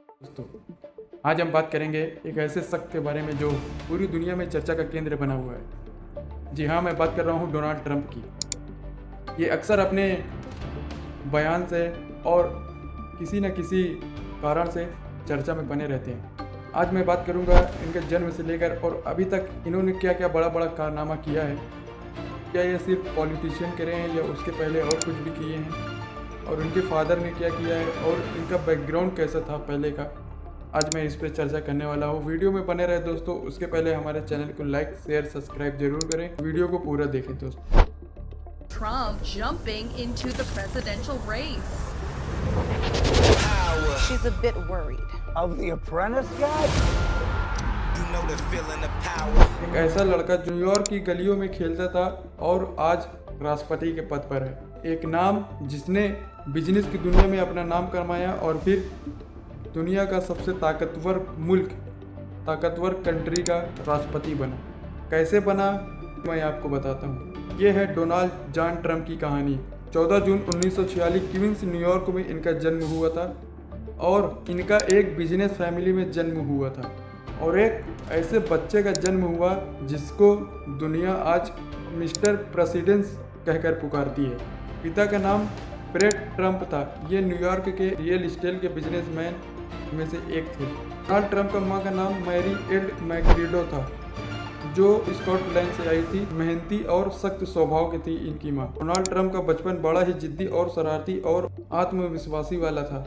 दोस्तों, आज हम बात करेंगे एक ऐसे शख्स के बारे में जो पूरी दुनिया में चर्चा का केंद्र बना हुआ है। जी हाँ, मैं बात कर रहा हूँ डोनाल्ड ट्रंप की। ये अक्सर अपने बयान से और किसी न किसी कारण से चर्चा में बने रहते हैं। आज मैं बात करूँगा इनके जन्म से लेकर और अभी तक इन्होंने क्या क्या बड़ा बड़ा कारनामा किया है। क्या ये सिर्फ पॉलिटिशियन करे हैं या उसके पहले और कुछ भी किए हैं, और उनके फादर ने क्या किया है और इनका बैकग्राउंड कैसा था पहले का। आज मैं इस पर चर्चा करने वाला हूँ। वीडियो में बने रहे दोस्तों। उसके पहले हमारे चैनल को लाइक शेयर सब्सक्राइब जरूर करें। वीडियो को पूरा देखें दोस्तों। Trump jumping into the presidential race. She's a bit worried. Of the Apprentice guy? You know the feeling of power. एक ऐसा लड़का जो न्यूयॉर्क की गलियों में खेलता था और आज राष्ट्रपति के पद पर है। एक नाम जिसने बिजनेस की दुनिया में अपना नाम कमाया और फिर दुनिया का सबसे ताकतवर कंट्री का राष्ट्रपति बना। कैसे बना मैं आपको बताता हूँ। ये है डोनाल्ड जॉन ट्रंप की कहानी। 14 जून 1946 क्वींस न्यूयॉर्क में इनका जन्म हुआ था और इनका एक बिजनेस फैमिली में जन्म हुआ था और एक ऐसे बच्चे का जन्म हुआ जिसको दुनिया आज मिस्टर प्रेसिडेंट कहकर पुकारती है। पिता का नाम फ्रेड ट्रंप था। ये न्यूयॉर्क के रियल एस्टेट के बिजनेसमैन में से एक थे। डोनाल्ड ट्रंप का माँ का नाम मैरी एड मैक्रीडो था जो स्कॉटलैंड से आई थी। मेहनती और सख्त स्वभाव की थी इनकी माँ। डोनाल्ड ट्रंप का बचपन बड़ा ही जिद्दी और शरारती और आत्मविश्वासी वाला था।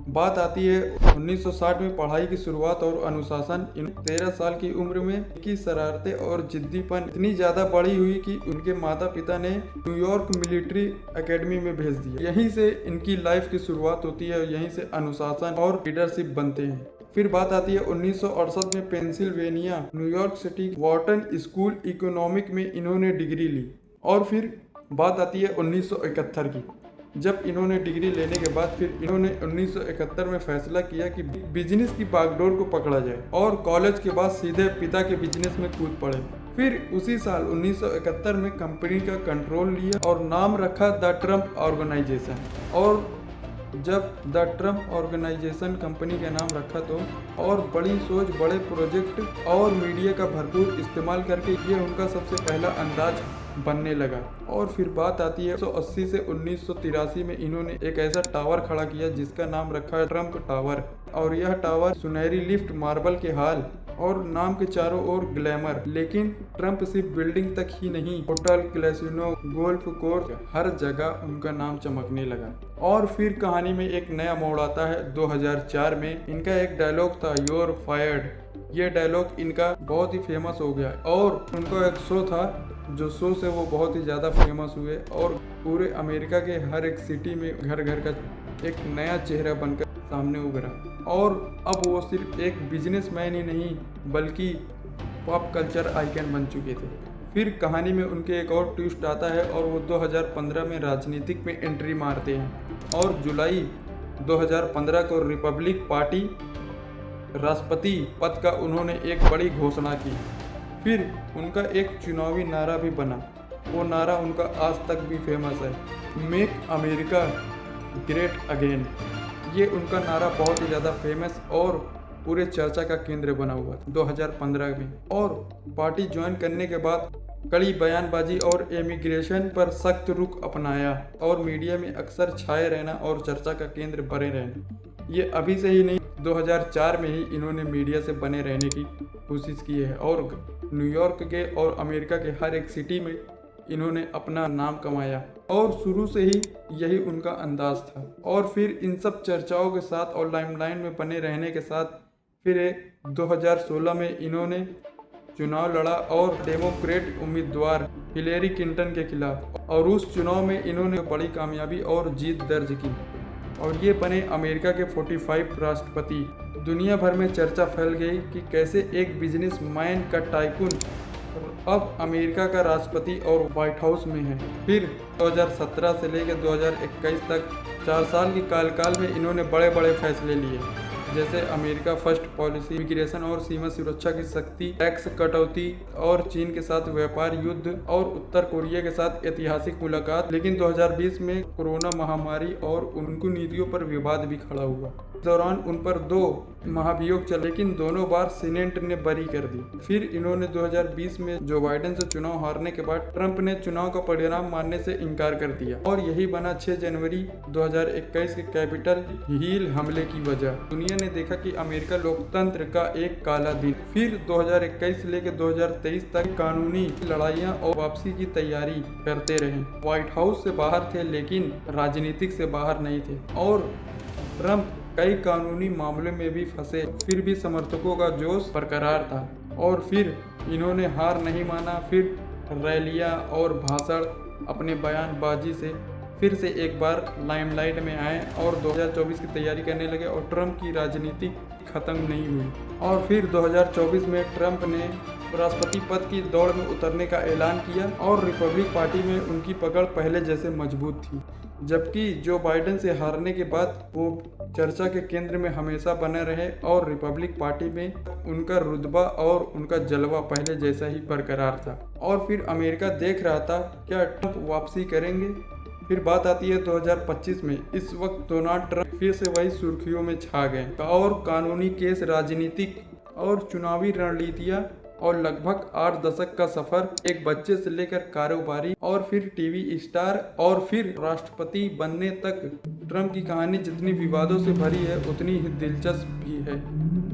बात आती है 1960 में पढ़ाई की शुरुआत और अनुशासन। 13 साल की उम्र में इनकी शरारतें और जिद्दीपन इतनी ज़्यादा बढ़ी हुई कि उनके माता पिता ने न्यूयॉर्क मिलिट्री एकेडमी में भेज दिया। यहीं से इनकी लाइफ की शुरुआत होती है और यहीं से अनुशासन और लीडरशिप बनते हैं। फिर बात आती है 1968 में Pennsylvania New York city Wharton school economic में इन्होंने डिग्री ली। और फिर बात आती है 1971 की, जब इन्होंने डिग्री लेने के बाद फिर इन्होंने 1971 में फैसला किया कि बिजनेस की बागडोर को पकड़ा जाए और कॉलेज के बाद सीधे पिता के बिजनेस में कूद पड़े। फिर उसी साल 1971 में कंपनी का कंट्रोल लिया और नाम रखा द ट्रंप ऑर्गेनाइजेशन। और जब द ट्रंप ऑर्गेनाइजेशन कंपनी का नाम रखा तो और बड़ी सोच, बड़े प्रोजेक्ट और मीडिया का भरपूर इस्तेमाल करके ये उनका सबसे पहला अंदाज बनने लगा। और फिर बात आती है 1980 से 1983 में इन्होंने एक ऐसा टावर खड़ा किया जिसका नाम रखा है ट्रंप टावर। और यह टावर सुनहरी लिफ्ट, मार्बल के हॉल और नाम के चारों ओर ग्लैमर। लेकिन ट्रंप सिर्फ बिल्डिंग तक ही नहीं, होटल, कैसीनो, गोल्फ कोर्स, हर जगह उनका नाम चमकने लगा। और फिर कहानी में एक नया मोड़ आता है 2004 में। इनका एक डायलॉग था, यूर फायर्ड। ये डायलॉग इनका बहुत ही फेमस हो गया और उनका एक शो था जो शो से वो बहुत ही ज़्यादा फेमस हुए और पूरे अमेरिका के हर एक सिटी में घर घर का एक नया चेहरा बनकर सामने उभरा। और अब वो सिर्फ एक बिजनेसमैन ही नहीं बल्कि पॉप कल्चर आइकन बन चुके थे। फिर कहानी में उनके एक और ट्विस्ट आता है और वो 2015 में राजनीतिक में एंट्री मारते हैं और जुलाई 2015 को रिपब्लिक पार्टी राष्ट्रपति पद का उन्होंने एक बड़ी घोषणा की। फिर उनका एक चुनावी नारा भी बना। वो नारा उनका आज तक भी फेमस है, मेक अमेरिका ग्रेट अगेन। ये उनका नारा बहुत ही ज़्यादा फेमस और पूरे चर्चा का केंद्र बना हुआ था 2015 में। और पार्टी ज्वाइन करने के बाद कड़ी बयानबाजी और इमिग्रेशन पर सख्त रुख अपनाया और मीडिया में अक्सर छाए रहना और चर्चा का केंद्र बने रहना। ये अभी से ही नहीं, 2004 में ही इन्होंने मीडिया से बने रहने की कोशिश की है और न्यूयॉर्क के और अमेरिका के हर एक सिटी में इन्होंने अपना नाम कमाया और शुरू से ही यही उनका अंदाज था। और फिर इन सब चर्चाओं के साथ और लाइमलाइन में बने रहने के साथ फिर 2016 में इन्होंने चुनाव लड़ा और डेमोक्रेट उम्मीदवार हिलेरी क्लिंटन के खिलाफ, और उस चुनाव में इन्होंने बड़ी कामयाबी और जीत दर्ज की और ये बने अमेरिका के 45 राष्ट्रपति। दुनिया भर में चर्चा फैल गई कि कैसे एक बिजनेसमैन का टाइकून अब अमेरिका का राष्ट्रपति और व्हाइट हाउस में है। फिर 2017 से लेकर 2021 तक 4 साल की कार्यकाल में इन्होंने बड़े बड़े फैसले लिए, जैसे अमेरिका फर्स्ट पॉलिसी, इमिग्रेशन और सीमा सुरक्षा की सख्ती, टैक्स कटौती और चीन के साथ व्यापार युद्ध और उत्तर कोरिया के साथ ऐतिहासिक मुलाकात। लेकिन 2020 में कोरोना महामारी और उनकी नीतियों पर विवाद भी खड़ा हुआ। दौरान उन पर 2 महाभियोग चले, लेकिन दोनों बार सीनेट ने बरी कर दी। फिर इन्होंने 2020 में जो बाइडेन से चुनाव हारने के बाद ट्रंप ने चुनाव का परिणाम मानने से इनकार कर दिया और यही बना 6 जनवरी 2021 के कैपिटल हिल हमले की वजह। दुनिया ने देखा कि अमेरिका लोकतंत्र का एक काला दिन। फिर 2021 से लेकर 2023 तक कानूनी लड़ाइयाँ और वापसी की तैयारी करते रहे। व्हाइट हाउस से बाहर थे लेकिन राजनीतिक से बाहर नहीं थे और ट्रंप कई कानूनी मामलों में भी फंसे, फिर भी समर्थकों का जोश बरकरार था और फिर इन्होंने हार नहीं माना। फिर रैलियां और भाषण अपने बयानबाजी से फिर से एक बार लाइमलाइट में आए और 2024 की तैयारी करने लगे और ट्रंप की राजनीति खत्म नहीं हुई। और फिर 2024 में ट्रंप ने राष्ट्रपति पद की दौड़ में उतरने का ऐलान किया और रिपब्लिक पार्टी में उनकी पकड़ पहले जैसे मजबूत थी, जबकि जो बाइडेन से हारने के बाद वो चर्चा के केंद्र में हमेशा बने रहे और रिपब्लिक पार्टी में उनका रुतबा और उनका जलवा पहले जैसा ही बरकरार था। और फिर अमेरिका देख रहा था क्या ट्रंप वापसी करेंगे। फिर बात आती है 2025 में। इस वक्त डोनाल्ड ट्रंप फिर से वही सुर्खियों में छा गए और कानूनी केस, राजनीतिक और चुनावी रणनीतियां और लगभग 8 दशक का सफर, एक बच्चे से लेकर कारोबारी और फिर टीवी स्टार और फिर राष्ट्रपति बनने तक। ट्रंप की कहानी जितनी विवादों से भरी है उतनी ही दिलचस्प भी है।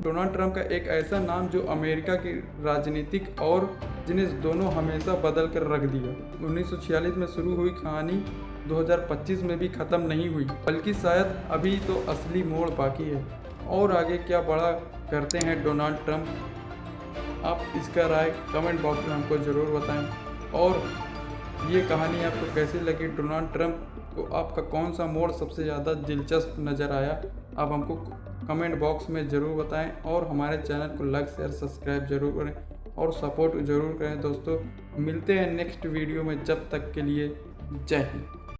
डोनाल्ड ट्रंप का एक ऐसा नाम जो अमेरिका की राजनीतिक और जिन्हें दोनों हमेशा बदल कर रख दिया। 1946 में शुरू हुई कहानी 2025 में भी खत्म नहीं हुई, बल्कि शायद अभी तो असली मोड़ बाकी है। और आगे क्या बड़ा करते हैं डोनाल्ड ट्रंप, आप इसका राय कमेंट बॉक्स में हमको ज़रूर बताएं। और ये कहानी आपको कैसी लगी, डोनाल्ड ट्रंप को आपका कौन सा मोड़ सबसे ज़्यादा दिलचस्प नज़र आया, आप हमको कमेंट बॉक्स में ज़रूर बताएं। और हमारे चैनल को लाइक, शेयर, सब्सक्राइब जरूर करें और सपोर्ट ज़रूर करें दोस्तों। मिलते हैं नेक्स्ट वीडियो में, जब तक के लिए जय हिंद।